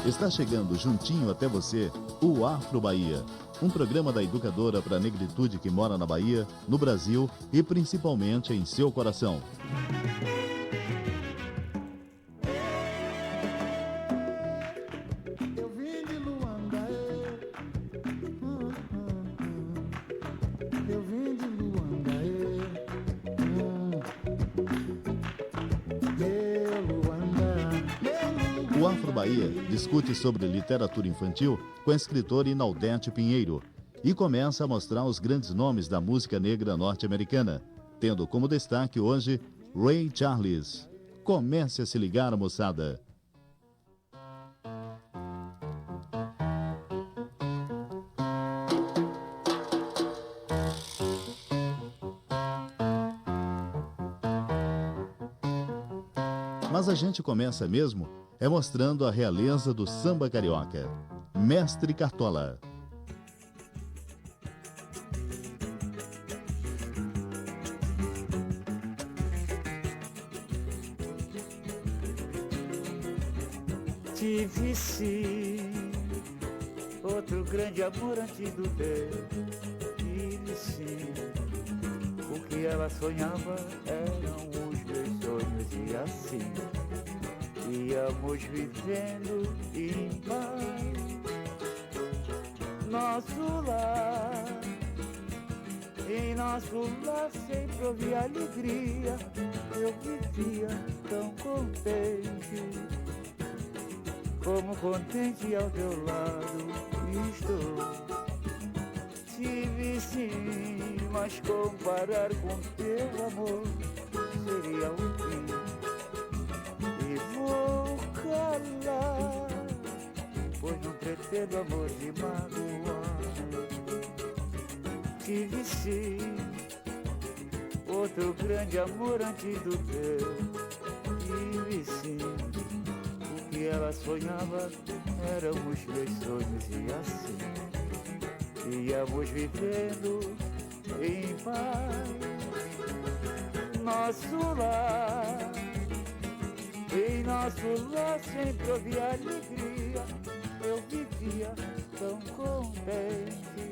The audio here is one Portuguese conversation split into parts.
Está chegando juntinho até você o Afro Bahia, um programa da educadora para a negritude que mora na Bahia, no Brasil e principalmente em seu coração. Eu vim de Luanda, eu vim de Luanda, O Afro Bahia discute sobre literatura infantil com a escritora Inaldete Pinheiro e começa a mostrar os grandes nomes da música negra norte-americana, tendo como destaque hoje Ray Charles. Comece a se ligar, moçada! Mas a gente começa mesmo mostrando a realeza do samba carioca. Mestre Cartola. Tive sim outro grande amor antes do teu. Tive sim, o que ela sonhava eram os meus sonhos e assim íamos vivendo em paz. Nosso lar, em nosso lar sempre houve alegria. Eu vivia tão contente, como contente ao teu lado estou. Tive sim, mas comparar com teu amor seria um fim. E vou calar, pois não pretendo amor de magoar. Tive sim outro grande amor antes do teu. Tive sim, o que ela sonhava eram os meus sonhos e assim íamos vivendo em paz. Nosso lar, em nosso lar sempre havia alegria. Eu vivia tão contente,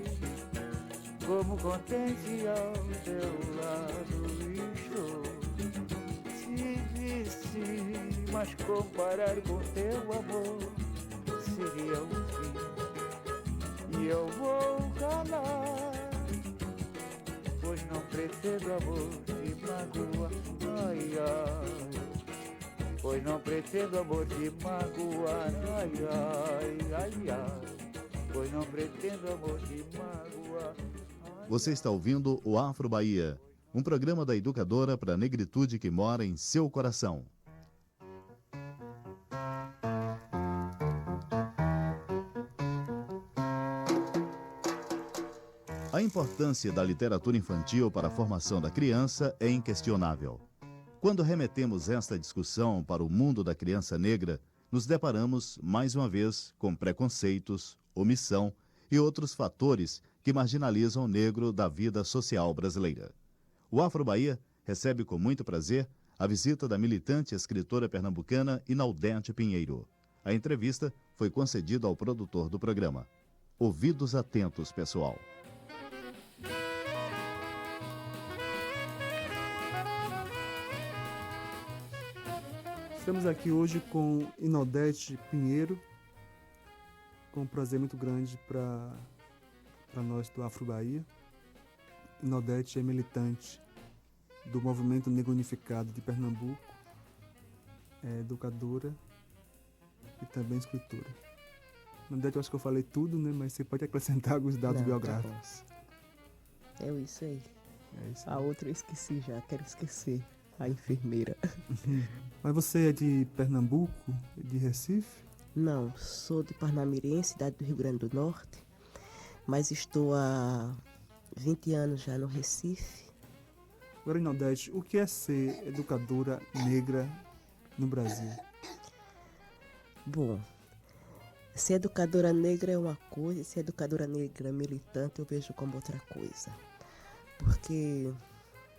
como contente ao teu lado estou. Tive sim, mas comparar com teu amor seria um fim. E eu vou calar, pois não pretendo amor de magoa. Ai, ai, pois não pretendo amor de magoar. Ai, ai, ai, ai, pois não pretendo amor de magoar. Você está ouvindo o Afro Bahia, um programa da educadora para a negritude que mora em seu coração. A importância da literatura infantil para a formação da criança é inquestionável. Quando remetemos esta discussão para o mundo da criança negra, nos deparamos, mais uma vez, com preconceitos, omissão e outros fatores que marginalizam o negro da vida social brasileira. O Afro Bahia recebe com muito prazer a visita da militante escritora pernambucana Inaldete Pinheiro. A entrevista foi concedida ao produtor do programa. Ouvidos atentos, pessoal. Estamos aqui hoje com Inaldete Pinheiro, com um prazer muito grande para nós do Afro Bahia. Inaldete é militante do Movimento Negro Unificado de Pernambuco, é educadora e também escritora. Inaldete, eu acho que eu falei tudo, né? Mas você pode acrescentar alguns dados biográficos. Tá, é isso aí. É isso. A outra eu esqueci já, quero esquecer. A enfermeira. Mas você é de Pernambuco, de Recife? Não, sou de Parnamirim, cidade do Rio Grande do Norte, mas estou há 20 anos já no Recife. Agora, Inaldete, o que é ser educadora negra no Brasil? Bom, ser educadora negra é uma coisa, ser educadora negra militante eu vejo como outra coisa. Porque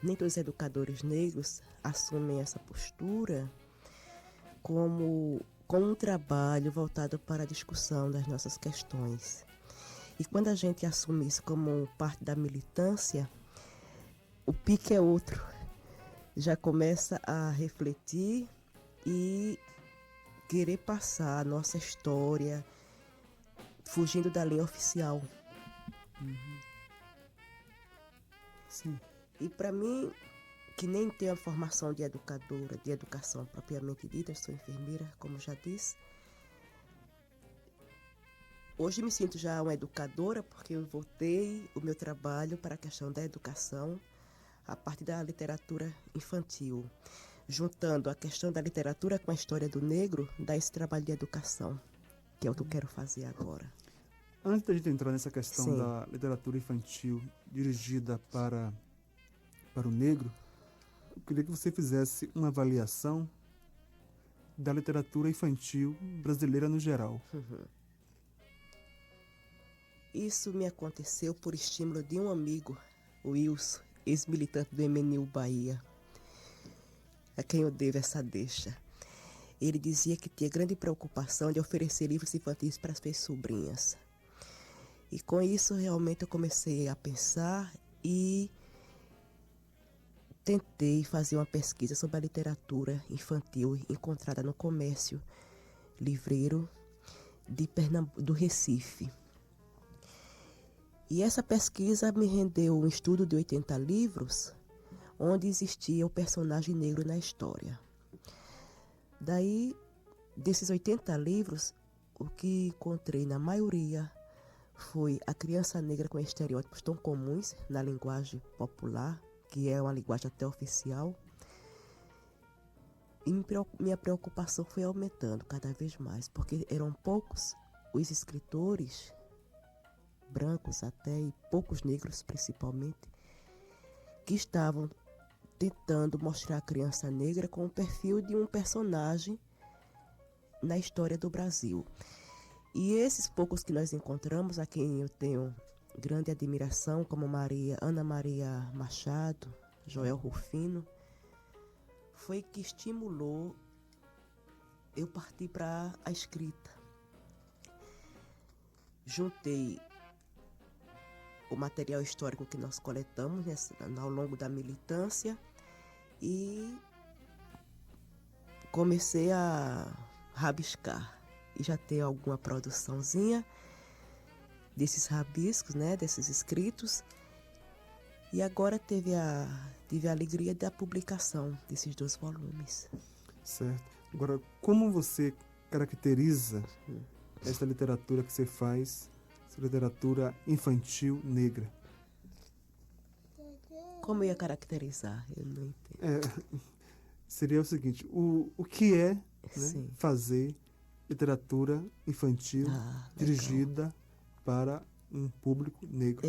nem todos os educadores negros assumem essa postura como com um trabalho voltado para a discussão das nossas questões. E quando a gente assume isso como parte da militância, o pique é outro. Já começa a refletir e querer passar a nossa história fugindo da linha oficial. Sim. E para mim, que nem tenho a formação de educadora, de educação propriamente dita, eu sou enfermeira, como já disse. Hoje me sinto já uma educadora porque eu voltei o meu trabalho para a questão da educação a partir da literatura infantil. Juntando a questão da literatura com a história do negro, dá esse trabalho de educação, que é o que eu quero fazer agora. Antes da gente entrar nessa questão Sim. da literatura infantil dirigida para o negro, eu queria que você fizesse uma avaliação da literatura infantil brasileira no geral. Isso me aconteceu por estímulo de um amigo, o Wilson, ex-militante do MNU Bahia, a quem eu devo essa deixa. Ele dizia que tinha grande preocupação de oferecer livros infantis para as suas sobrinhas. E com isso realmente eu comecei a pensar e tentei fazer uma pesquisa sobre a literatura infantil encontrada no comércio livreiro do Recife. E essa pesquisa me rendeu um estudo de 80 livros, onde existia o personagem negro na história. Daí, desses 80 livros, o que encontrei na maioria foi a criança negra com estereótipos tão comuns na linguagem popular, que é uma linguagem até oficial. E minha preocupação foi aumentando cada vez mais, porque eram poucos os escritores brancos até, e poucos negros principalmente, que estavam tentando mostrar a criança negra com o perfil de um personagem na história do Brasil. E esses poucos que nós encontramos, a quem eu tenho grande admiração, como Ana Maria Machado, Joel Rufino, foi que estimulou eu partir para a escrita. Juntei o material histórico que nós coletamos ao longo da militância e comecei a rabiscar. E já tenho alguma produçãozinha desses rabiscos, né, desses escritos. E agora tive a alegria da publicação desses 2 volumes. Certo. Agora, como você caracteriza essa literatura que você faz, essa literatura infantil negra? Como eu ia caracterizar? Eu não entendo. Seria o seguinte, o que é, né, Sim. fazer literatura infantil Legal. dirigida para um público negro?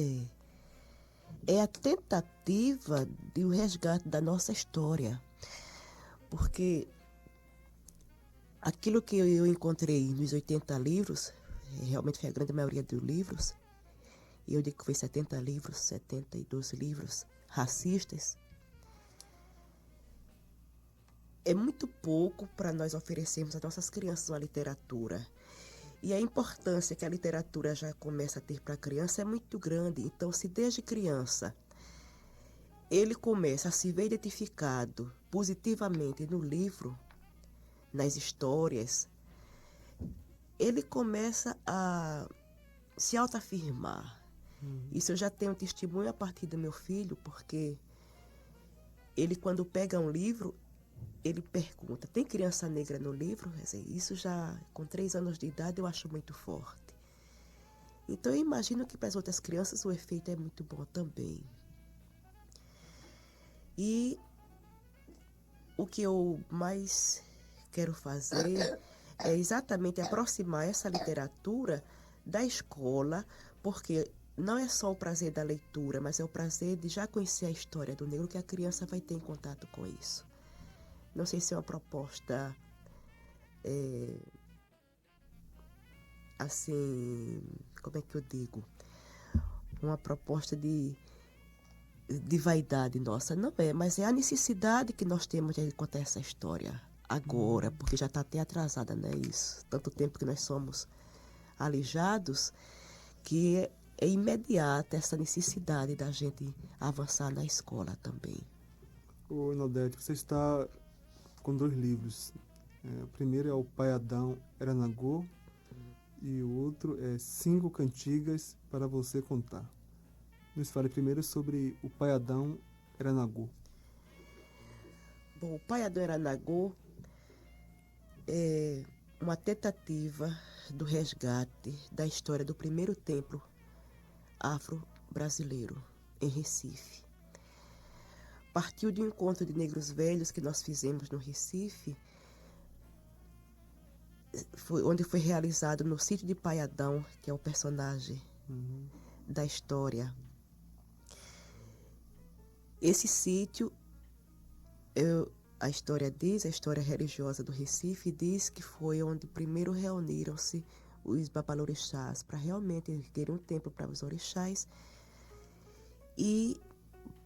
É a tentativa de o resgate da nossa história. Porque aquilo que eu encontrei nos 80 livros, realmente foi a grande maioria dos livros, e eu digo que foi 70 livros, 72 livros racistas, é muito pouco para nós oferecermos às nossas crianças uma literatura. E a importância que a literatura já começa a ter para a criança é muito grande. Então, se desde criança ele começa a se ver identificado positivamente no livro, nas histórias, ele começa a se autoafirmar. Isso eu já tenho testemunho a partir do meu filho, porque ele, quando pega um livro, ele pergunta, tem criança negra no livro? Quer dizer, isso já, com 3 anos de idade, eu acho muito forte. Então, eu imagino que para as outras crianças o efeito é muito bom também. E o que eu mais quero fazer é exatamente aproximar essa literatura da escola, porque não é só o prazer da leitura, mas é o prazer de já conhecer a história do negro, que a criança vai ter em contato com isso. Não sei se é uma proposta, assim, como é que eu digo? Uma proposta de vaidade nossa. Não é, mas é a necessidade que nós temos de contar essa história agora, porque já está até atrasada, né? Isso. Tanto tempo que nós somos alijados, que é imediata essa necessidade da gente avançar na escola também. Ô, Inodete, você está com 2 livros. O primeiro é O Pai Adão Era Nagô e o outro é 5 Cantigas para Você Contar. Nos fale primeiro sobre O Pai Adão Era Nagô. Bom, o Pai Adão Era Nagô é uma tentativa do resgate da história do primeiro templo afro-brasileiro, em Recife. Partiu de um encontro de negros velhos que nós fizemos no Recife, onde foi realizado no sítio de Pai Adão, que é o personagem da história. Esse sítio, a história religiosa do Recife diz que foi onde primeiro reuniram-se os babalorixás para realmente erguer um templo para os orixás, e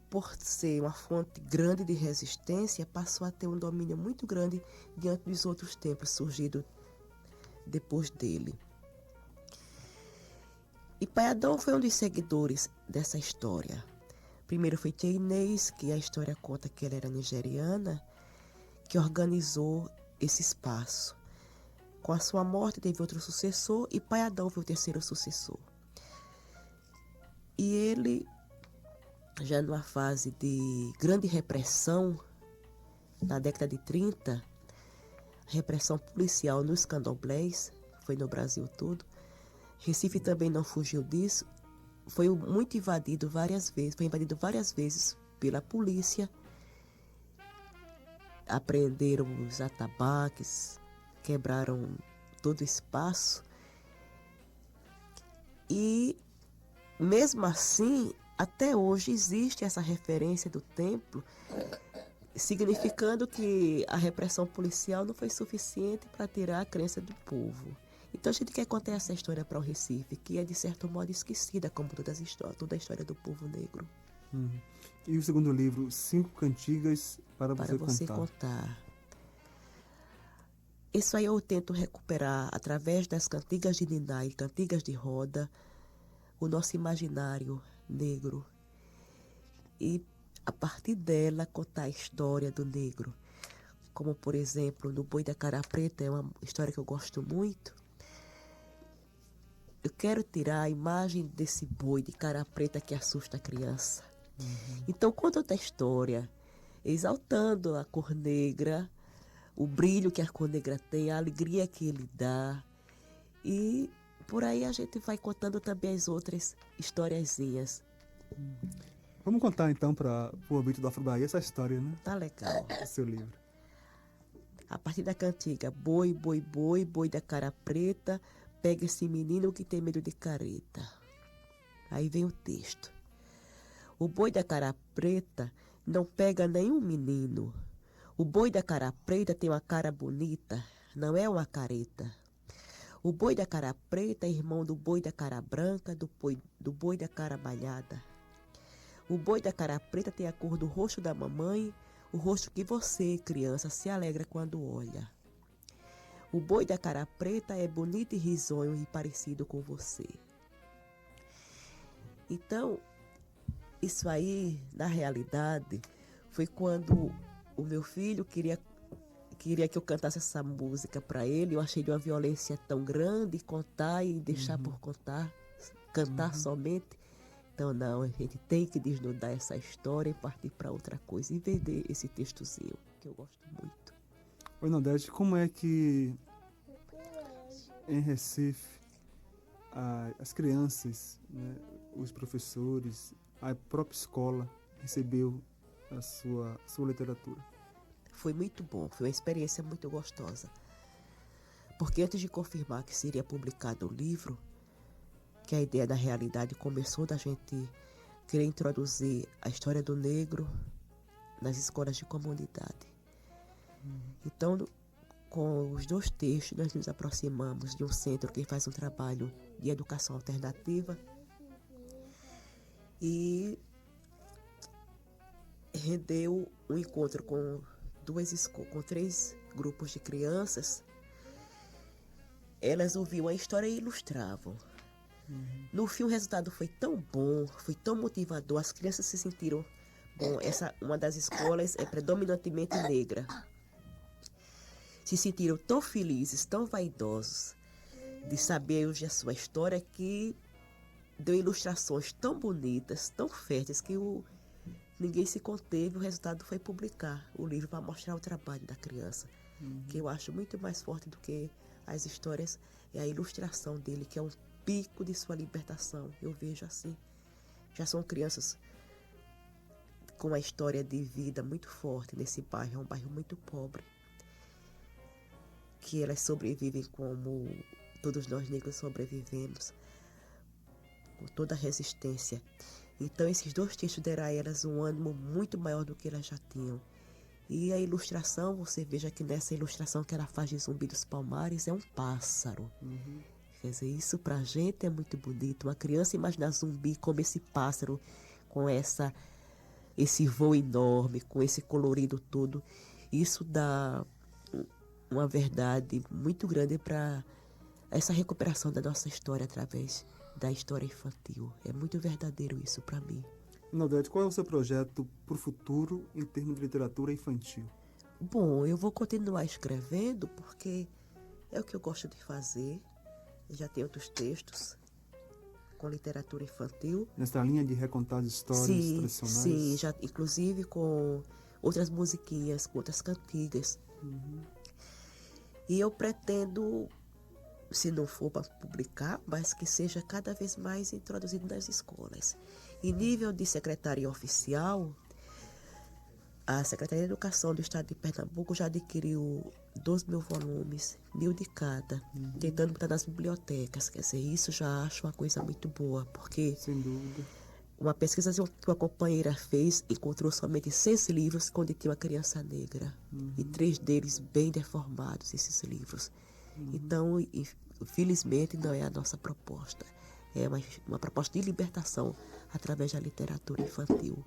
por ser uma fonte grande de resistência, passou a ter um domínio muito grande diante dos outros templos surgidos depois dele. E Pai Adão foi um dos seguidores dessa história. Primeiro foi Tia Inês, que a história conta que ela era nigeriana, que organizou esse espaço. Com a sua morte teve outro sucessor e Pai Adão foi o terceiro sucessor. E ele, já numa fase de grande repressão, na década de 30, repressão policial nos candomblés, foi no Brasil todo. Recife também não fugiu disso, foi invadido várias vezes pela polícia. Apreenderam os atabaques, quebraram todo o espaço. E, mesmo assim, até hoje existe essa referência do templo, significando que a repressão policial não foi suficiente para tirar a crença do povo. Então a gente quer contar essa história para o Recife, que é de certo modo esquecida, como toda a história do povo negro. E o segundo livro, 5 Cantigas para Você Contar. Isso aí eu tento recuperar através das cantigas de Niná e cantigas de roda, o nosso imaginário negro. E a partir dela contar a história do negro. Como, por exemplo, no Boi da Cara Preta, é uma história que eu gosto muito. Eu quero tirar a imagem desse boi de cara preta que assusta a criança. Então, conta outra história, exaltando a cor negra, o brilho que a cor negra tem, a alegria que ele dá. E por aí a gente vai contando também as outras historiazinhas. Vamos contar então para o ouvinte do Afro-Bahia essa história, né? Tá legal. Do seu livro. A partir da cantiga, boi, boi, boi, boi da cara preta, pega esse menino que tem medo de careta. Aí vem o texto. O boi da cara preta não pega nenhum menino. O boi da cara preta tem uma cara bonita, não é uma careta. O boi da cara preta é irmão do boi da cara branca, do boi da cara malhada. O boi da cara preta tem a cor do rosto da mamãe, o rosto que você, criança, se alegra quando olha. O boi da cara preta é bonito e risonho e parecido com você. Então, isso aí, na realidade, foi quando o meu filho queria que eu cantasse essa música para ele. Eu achei de uma violência tão grande, contar e deixar por contar, cantar somente. Então, não, a gente tem que desnudar essa história e partir para outra coisa e vender esse textozinho, que eu gosto muito. Oi, Inodete, como é que em Recife as crianças, né, os professores, a própria escola recebeu a sua literatura? Foi muito bom, foi uma experiência muito gostosa. Porque antes de confirmar que seria publicado o livro, que a ideia da realidade começou da gente querer introduzir a história do negro nas escolas de comunidade. Então, com os 2 textos, nós nos aproximamos de um centro que faz um trabalho de educação alternativa e rendeu um encontro com com 3 grupos de crianças, elas ouviam a história e ilustravam. No fim, o resultado foi tão bom, foi tão motivador, as crianças se sentiram... Bom, uma das escolas é predominantemente negra. Se sentiram tão felizes, tão vaidosos de saber hoje a sua história, que deu ilustrações tão bonitas, tão férteis, que ninguém se conteve. O resultado foi publicar o livro para mostrar o trabalho da criança, que eu acho muito mais forte do que as histórias, é a ilustração dele, que é um pico de sua libertação. Eu vejo assim. Já são crianças com uma história de vida muito forte nesse bairro. É um bairro muito pobre, que elas sobrevivem como todos nós negros sobrevivemos, com toda a resistência. Então esses 2 textos deram a elas um ânimo muito maior do que elas já tinham. E a ilustração, você veja que nessa ilustração que ela faz de Zumbi dos Palmares é um pássaro. Quer dizer, isso pra gente é muito bonito. Uma criança imaginar Zumbi como esse pássaro, com esse voo enorme, com esse colorido todo. Isso dá uma verdade muito grande para essa recuperação da nossa história através da história infantil. É muito verdadeiro isso para mim. Inodete, qual é o seu projeto para o futuro em termos de literatura infantil? Bom, eu vou continuar escrevendo porque é o que eu gosto de fazer. Eu já tenho outros textos com literatura infantil. Nessa linha de recontar as histórias tradicionais? Sim, já, inclusive com outras musiquinhas, com outras cantigas. E eu pretendo, se não for para publicar, mas que seja cada vez mais introduzido nas escolas. Em nível de secretaria oficial, a Secretaria de Educação do Estado de Pernambuco já adquiriu 12.000 volumes, 1.000 de cada, tentando botar nas bibliotecas. Quer dizer, isso já acho uma coisa muito boa, porque sem dúvida, uma pesquisa que uma companheira fez encontrou somente 6 livros onde tinha uma criança negra, e 3 deles bem deformados, esses livros. Então, infelizmente, não é a nossa proposta. É uma proposta de libertação através da literatura infantil.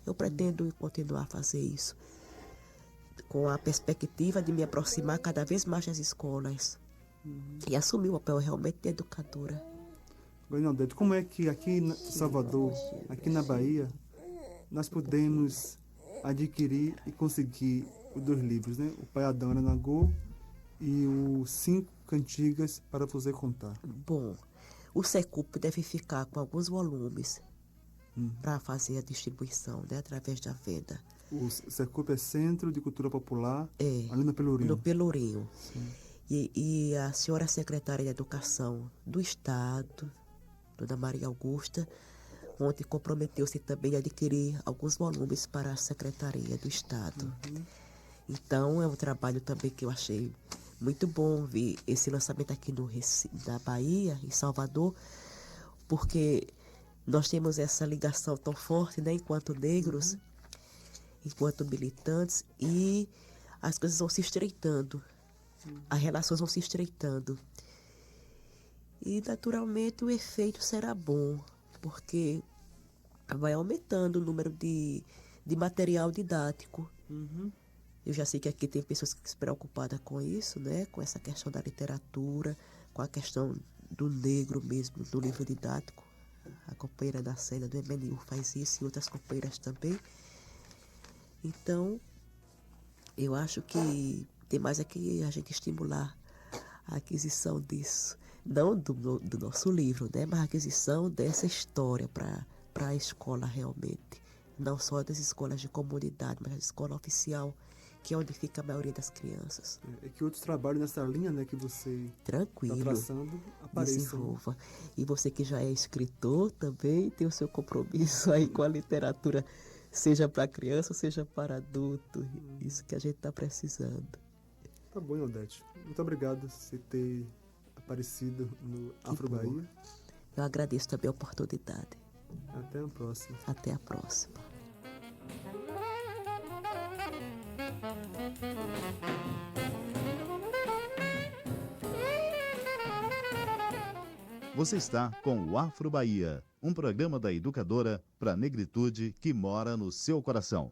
Eu pretendo continuar a fazer isso, com a perspectiva de me aproximar cada vez mais das escolas e assumir o papel realmente de educadora. Inodete, como é que aqui em Salvador, aqui na Bahia, nós podemos adquirir e conseguir os 2 livros, né? O Pai Adão Aranagô e o 5 Cantigas para você contar? Bom, o Secup deve ficar com alguns volumes para fazer a distribuição, né, através da venda. O Secup é Centro de Cultura Popular, ali no Pelourinho. No Pelourinho. E a senhora secretária de Educação do Estado, Dona Maria Augusta, ontem comprometeu-se também a adquirir alguns volumes para a Secretaria do Estado. Então, é um trabalho também que eu achei muito bom ver esse lançamento aqui na Bahia, em Salvador, porque nós temos essa ligação tão forte, né, enquanto negros, enquanto militantes, e as coisas vão se estreitando, as relações vão se estreitando. E, naturalmente, o efeito será bom, porque vai aumentando o número de material didático. Eu já sei que aqui tem pessoas que se preocupadas com isso, né? Com essa questão da literatura, com a questão do negro mesmo, do livro didático. A companheira da Célia do MNU faz isso e outras companheiras também. Então, eu acho que tem mais aqui a gente estimular a aquisição disso. Não do nosso livro, né? Mas a aquisição dessa história para a escola realmente. Não só das escolas de comunidade, mas da escola oficial, que é onde fica a maioria das crianças. É que outros trabalhos nessa linha, né, que você Tranquilo, está traçando, apareçam. desenvolva. E você que já é escritor também tem o seu compromisso aí com a literatura, seja para criança, seja para adulto. Isso que a gente está precisando. Tá bom, Inodete. Muito obrigado por ter aparecido no Afro Bahia. Eu agradeço também a oportunidade. Até a próxima. Até a próxima. Você está com o Afro Bahia, um programa da educadora para a negritude que mora no seu coração.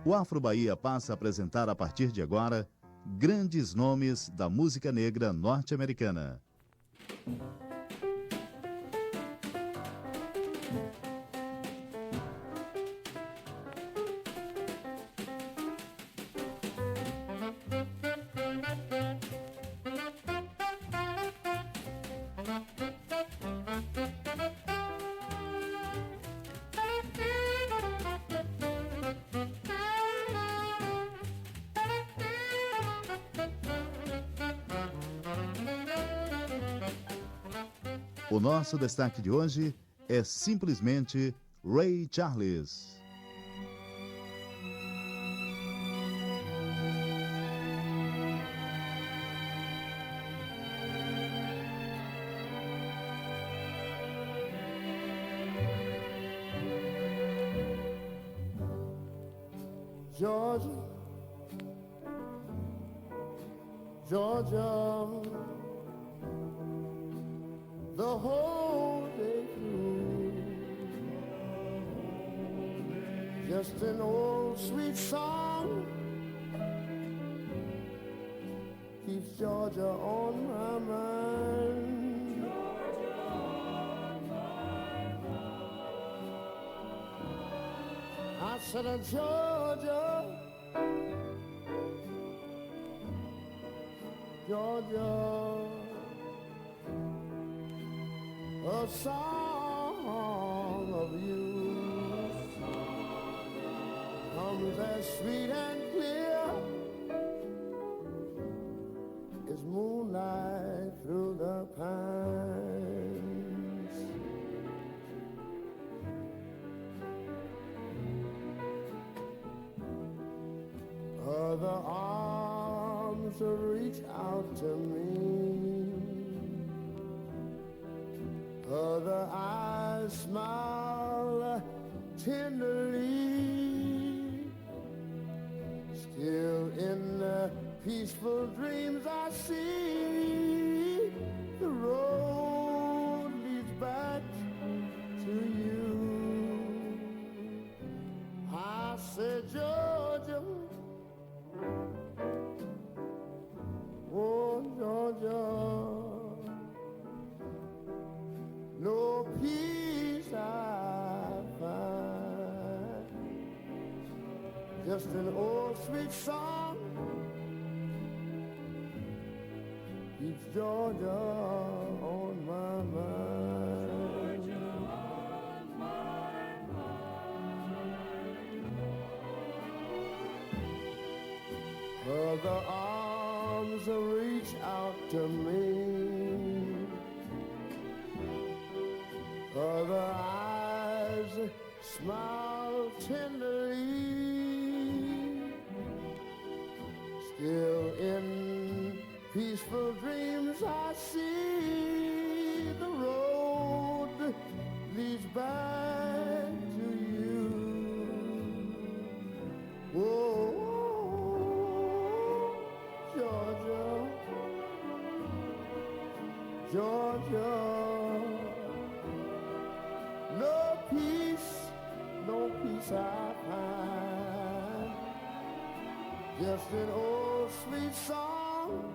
o Afro Bahia passa a apresentar a partir de agora grandes nomes da música negra norte-americana. O nosso destaque de hoje é simplesmente Ray Charles. Georgia, Georgia, the whole day through, just an old sweet song keeps Georgia on my mind. Georgia on my mind. I said, Georgia, Georgia, a song of you comes as sweet and clear as moonlight through the pines. Other arms reach out to me, other eyes smile tenderly. Still in the peaceful dreams I see, the road leads back to you. I said, Georgia, oh Georgia, no peace I find, just an old sweet song keeps Georgia on my mind. Georgia on my mind. Other arms reach out to me, other eyes smile tenderly. Still in peaceful dreams I see, the road leads back to you. Whoa, Georgia, Georgia, no peace I find, just an old sweet song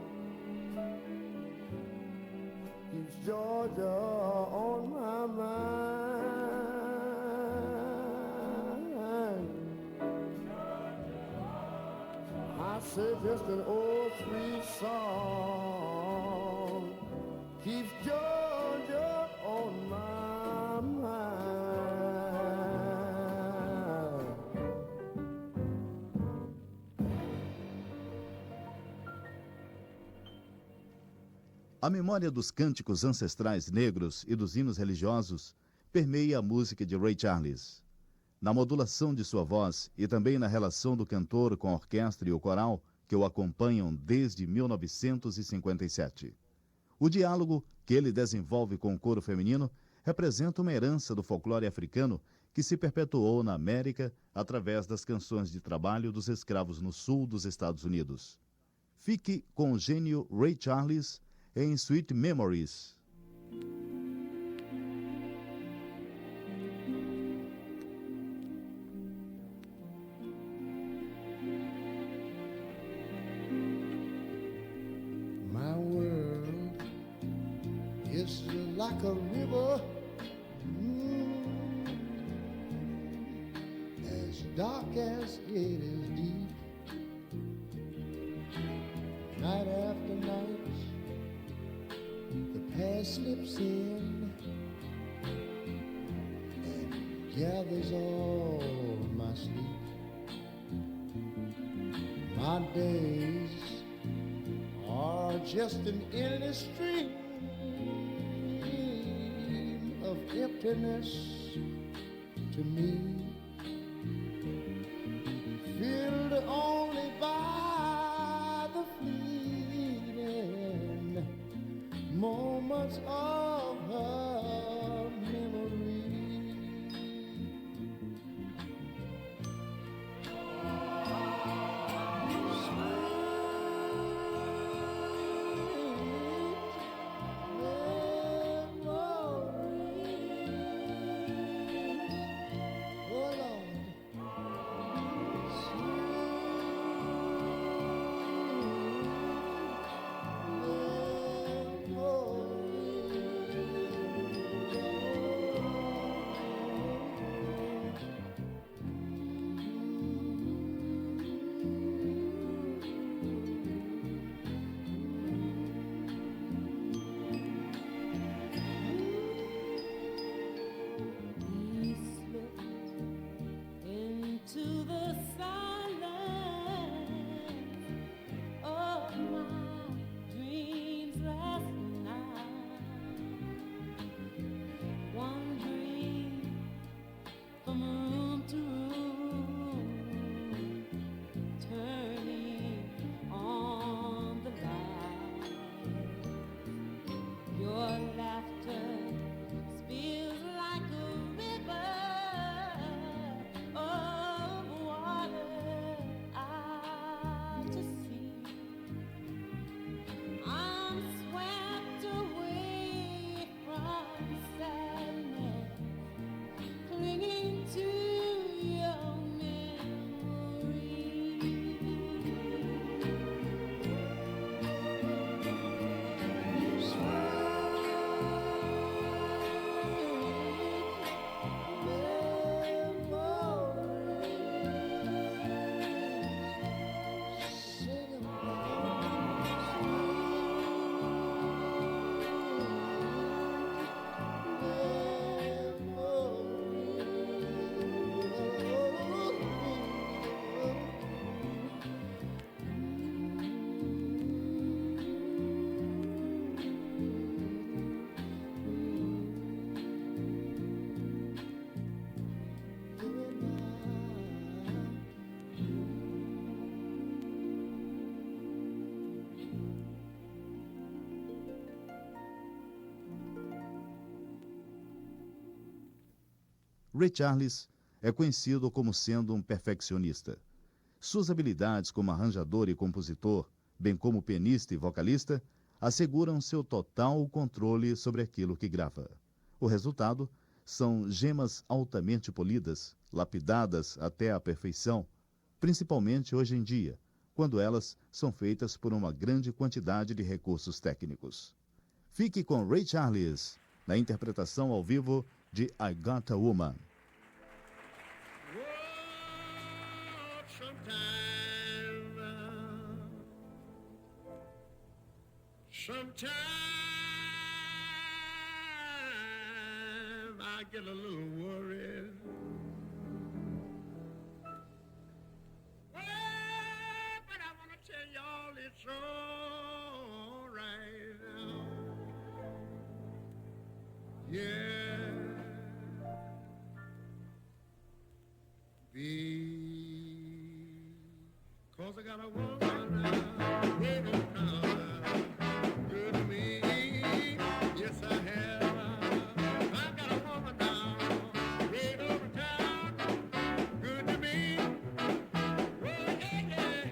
keeps Georgia on my mind. I said just an old sweet song keeps Georgia on my mind. A memória dos cânticos ancestrais negros e dos hinos religiosos permeia a música de Ray Charles. Na modulação de sua voz e também na relação do cantor com a orquestra e o coral, que o acompanham desde 1957. O diálogo que ele desenvolve com o coro feminino representa uma herança do folclore africano que se perpetuou na América através das canções de trabalho dos escravos no sul dos Estados Unidos. Fique com o gênio Ray Charles em Sweet Memories. It's like a river, as dark as it is deep. Night after night, the past slips in and gathers all my sleep. My days are just an endless stream of emptiness to me, filled only by the fleeting moments of her memory. Ray Charles é conhecido como sendo um perfeccionista. Suas habilidades como arranjador e compositor, bem como pianista e vocalista, asseguram seu total controle sobre aquilo que grava. O resultado são gemas altamente polidas, lapidadas até a perfeição, principalmente hoje em dia, quando elas são feitas por uma grande quantidade de recursos técnicos. Fique com Ray Charles, na interpretação ao vivo de I Got a Woman. Sometimes I get a little worried. Well, but I want to tell y'all it's all right now. Yeah. Because I got a woman now, waiting now. Good to me, yes I have. I got a woman now, right over town. Good to me, oh yeah, yeah.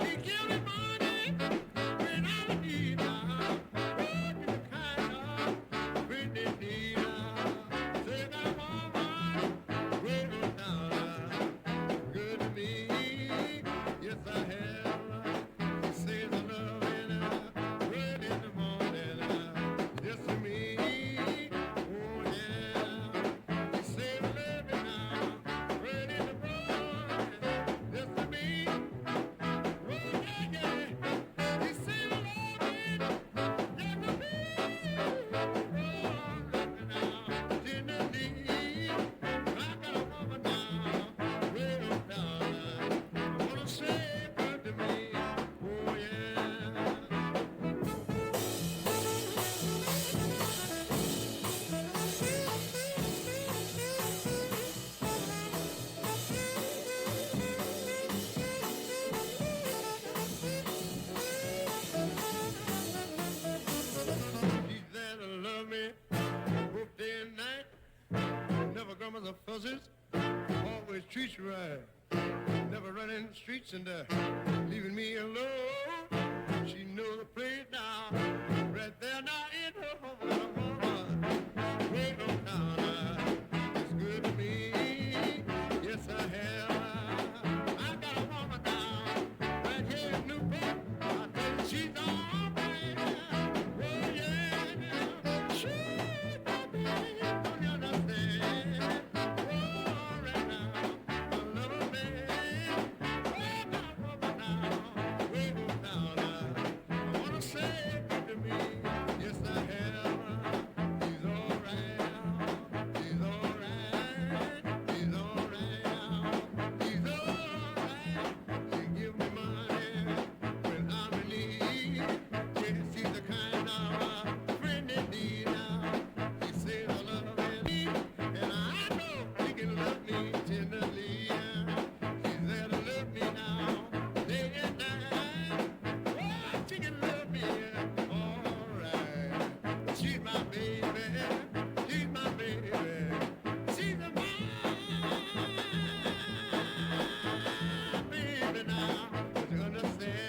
She give me money when I need her. Oh, you kind of pretty need her. preacher never running the streets and leaving me alone. She knows the place now, right there now in her home. Way on down, it's good to me. Yes, I have. I got a woman down right here in Newport. I tell you, she's all right. Oh yeah, she's my baby. Don't you understand? Oh, right now, I love her, man. Oh, I got a woman down, way on down. I wanna say good to me. Yes, I have. She's all right. She's all right. She's all right. She's all right. She give me money when I'm in need. Yeah, she's the kind of friend indeed. Now she says I love me, and I know she can love me tenderly. She's there to love me now, day and night. Oh, she can love me, all right. She's my baby. She's my baby. She's my baby now. Don't you understand?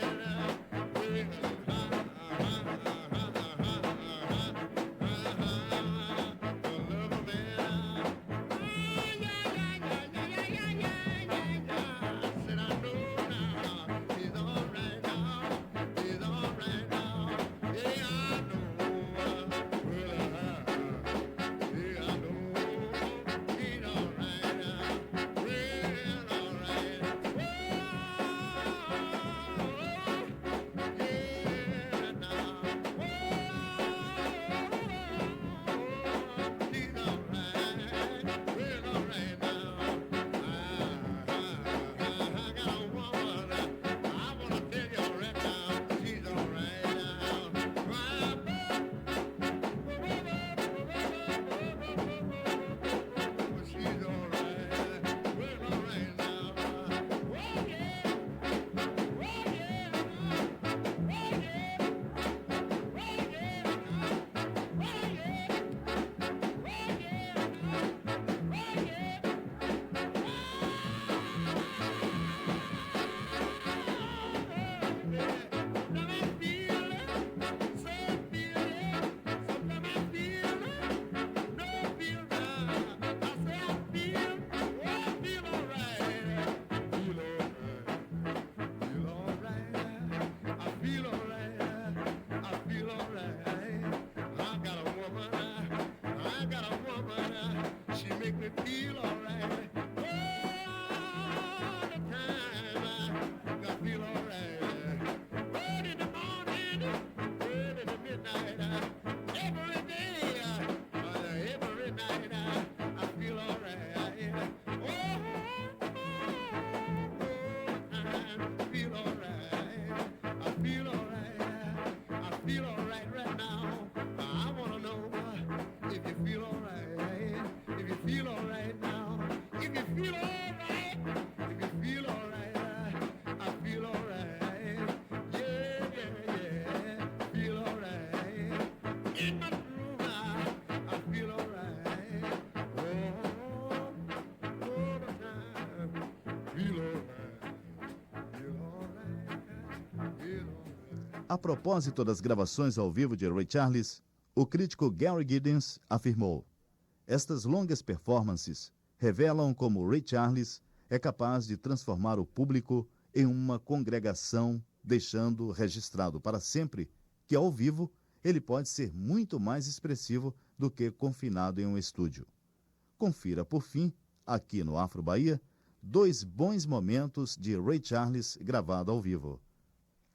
A propósito das gravações ao vivo de Ray Charles, o crítico Gary Giddens afirmou: estas longas performances revelam como Ray Charles é capaz de transformar o público em uma congregação, deixando registrado para sempre que, ao vivo, ele pode ser muito mais expressivo do que confinado em um estúdio. Confira, por fim, aqui no Afro Bahia, 2 bons momentos de Ray Charles gravado ao vivo: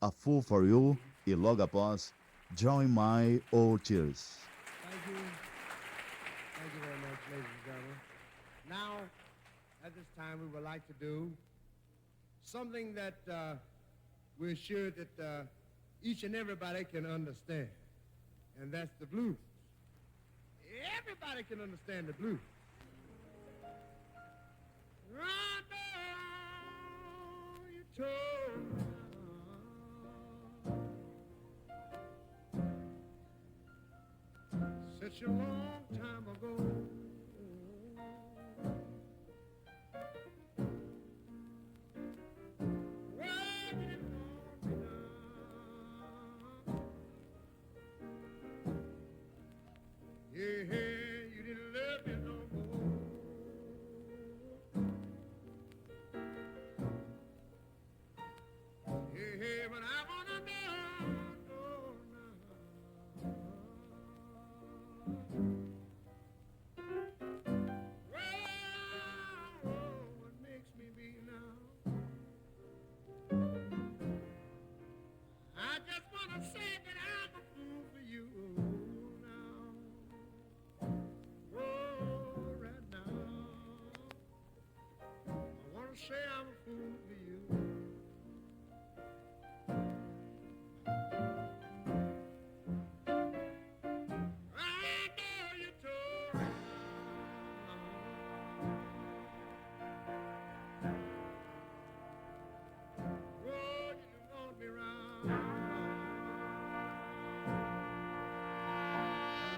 A Fool for You e, logo após, Join My Old Tears. Thank you. Thank you very much, ladies and gentlemen. Now, at this time, we would like to do something that we're sure that each and everybody can understand, and that's the blues. Everybody can understand the blues. Run down your toes. Such a long time ago.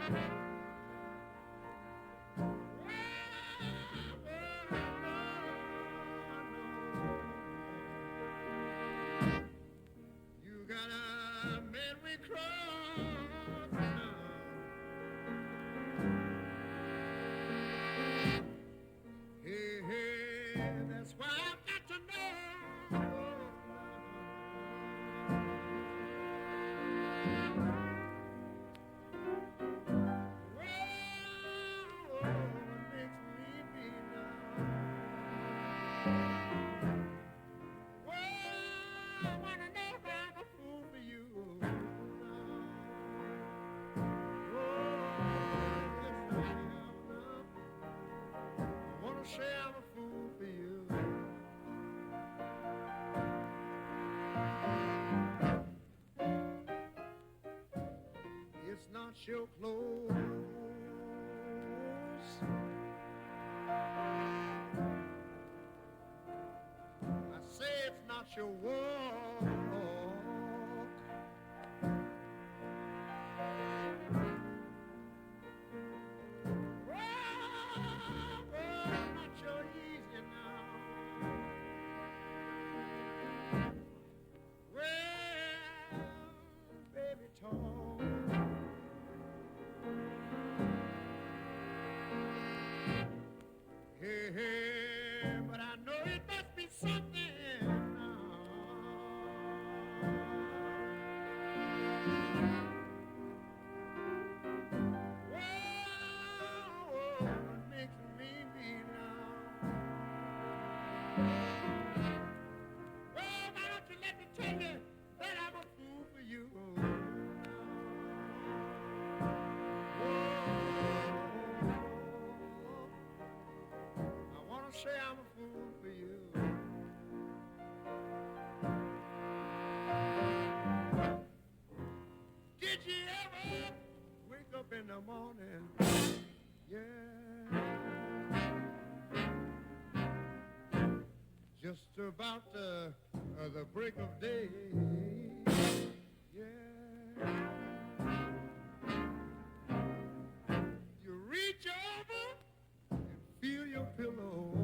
You gotta make me cross now. Hey, hey, that's why I've got to know. What makes me be now? Well, I wanna know if I'm a fool for you. Oh, yes, I am now. I wanna say I'm a fool for you. It's not your clothes. I say it's not your walk. Well, not your easy now. Well, baby, talk. Hey, hey, but I know it must be something now. Well, what makes me be now? Well, why don't you let me tell you that I'm a fool for you? I wanna say I'm a fool for you. Did you ever wake up in the morning? Yeah. Just about the break of day. Yeah. You reach over and feel your pillow.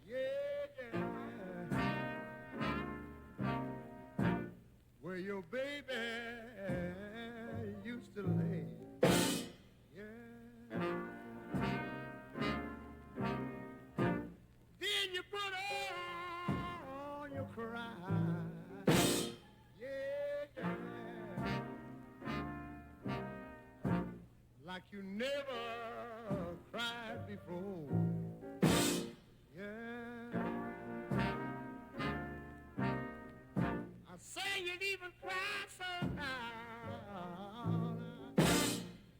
Yeah. Where your baby used to lay. Yeah. Then you put on your cry. Yeah. Like you never cried before. Yeah. I say you even cry so loud.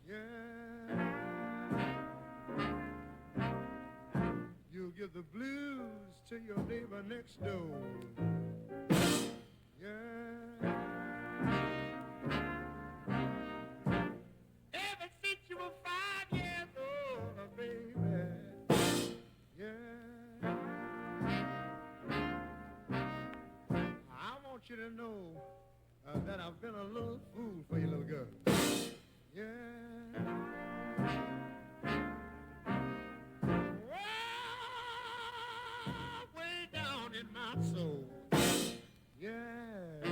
Yeah. You give the blues to your neighbor next door. Yeah. Ever since you were 5 years old, baby. Yeah. I want you to know that I've been a little fool for you, little girl. Yeah. Well, way down in my soul. Yeah.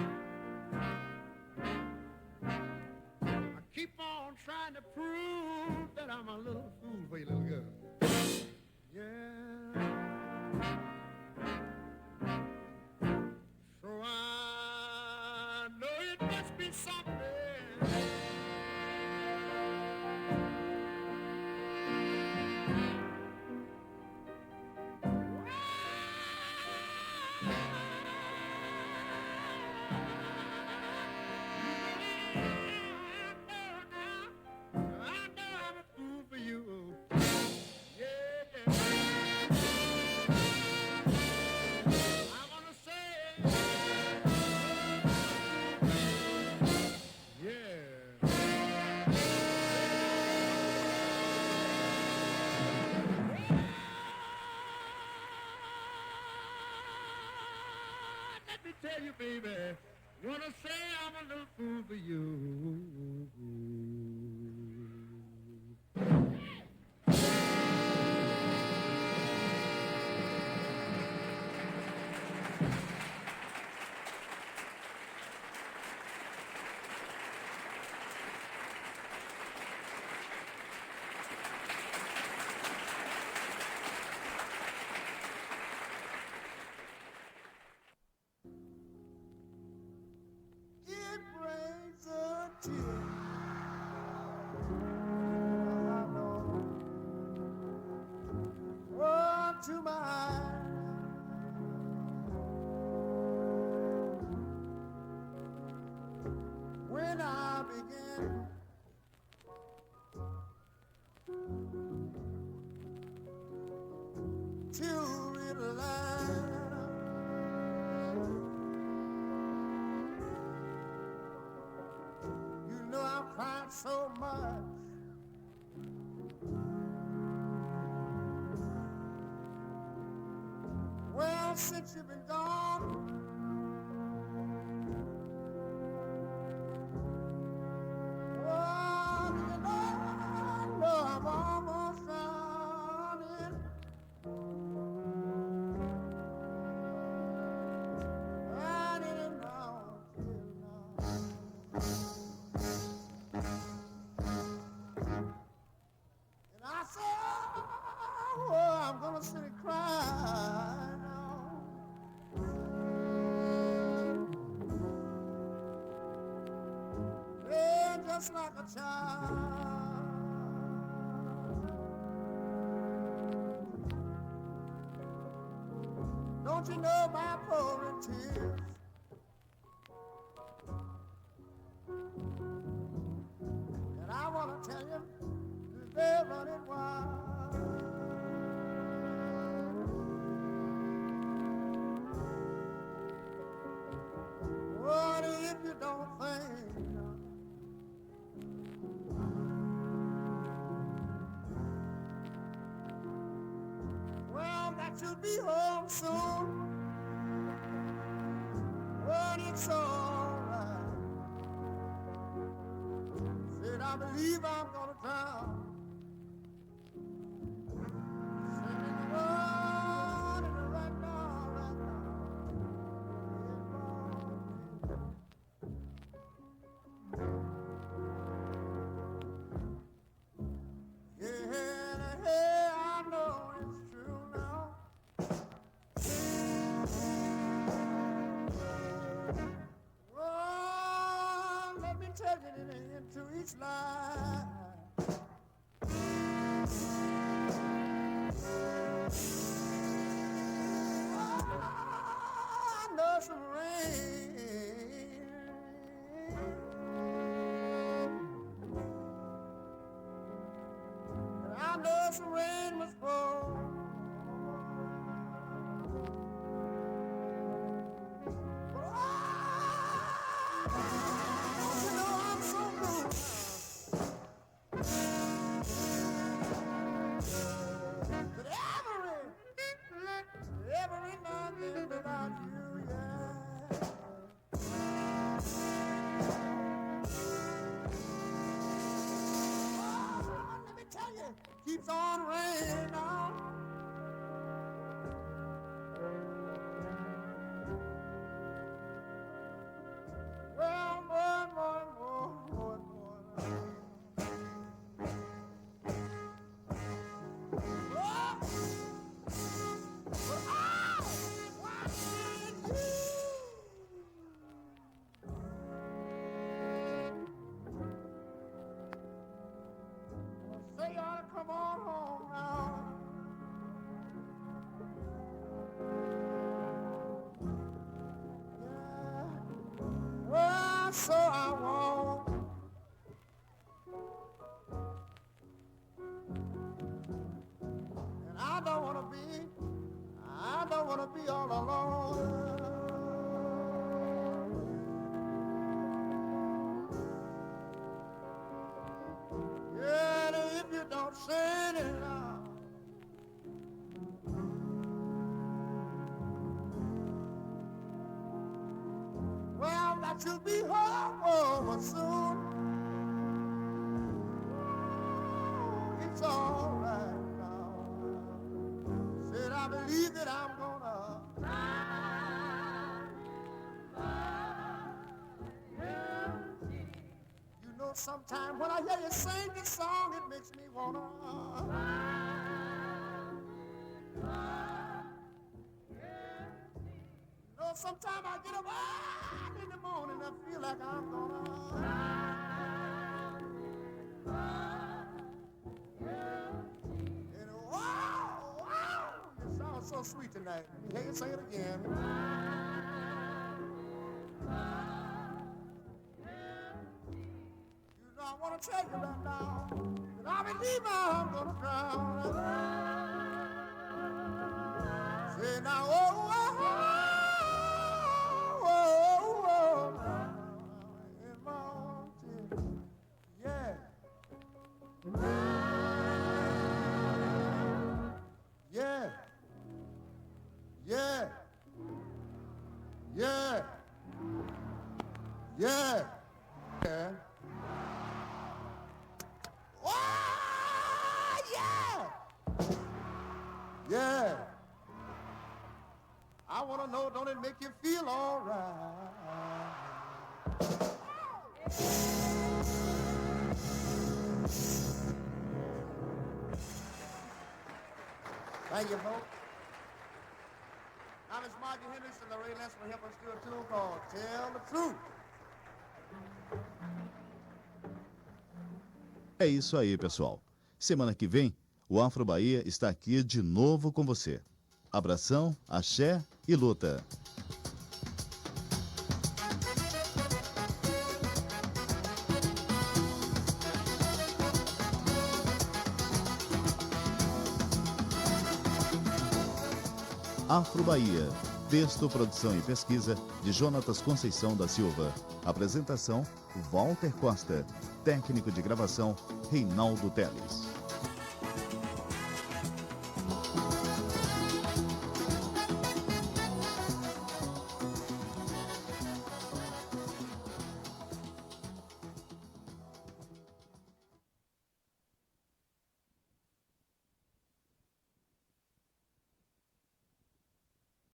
I keep on trying to prove that I'm a little fool for you, little girl. Yeah. So I know it must be something. Tell you, baby, wanna say I'm a little fool for you. Children line. You know I'm crying so much. Well, since you've been gone, oh, you know I'm almost drowning. Running around here now. And I said, oh, I'm gonna sit and cry now. Yeah, just like a child. Don't you know my pouring tears? And I wanna tell you, they're running wild. What if you don't think well that you'll be home soon? But it's alright. Said I believe I'm gonna drown. Into each line. I know some rain. And I know some rain must fall. Every nothing without you, yeah. Oh, let me tell you, keeps on raining on. Well, more. Say you ought to come on home now. Yeah. Well, so I won't. And I don't wanna be all alone. Yeah, if you don't send it out, well, that you'll be home over soon. It's all right now. Said I believe that I'm gonna. You know, sometimes when I hear you sing this song, it makes me wanna. You know, sometimes I get up in the morning and I feel like I'm gonna. And wow, you sound so sweet tonight. You hear you sing it again. You know tell you right now, that I believe I'm gonna drown. Say now, oh, oh, oh, oh, oh, in my own tears. Yeah. Yeah. Yeah. Yeah. Yeah. Yeah. Oh, yeah. Yeah. I want to know, don't it make you feel all right? Thank you, folks. Now, Miss Margie Hendricks and Lorraine Lance will help us do a tune called Tell the Truth. É isso aí, pessoal. Semana que vem, o Afro Bahia está aqui de novo com você. Abração, axé e luta. Afro Bahia. Texto, produção e pesquisa de Jonatas Conceição da Silva. Apresentação, Walter Costa. Técnico de gravação, Reinaldo Teles.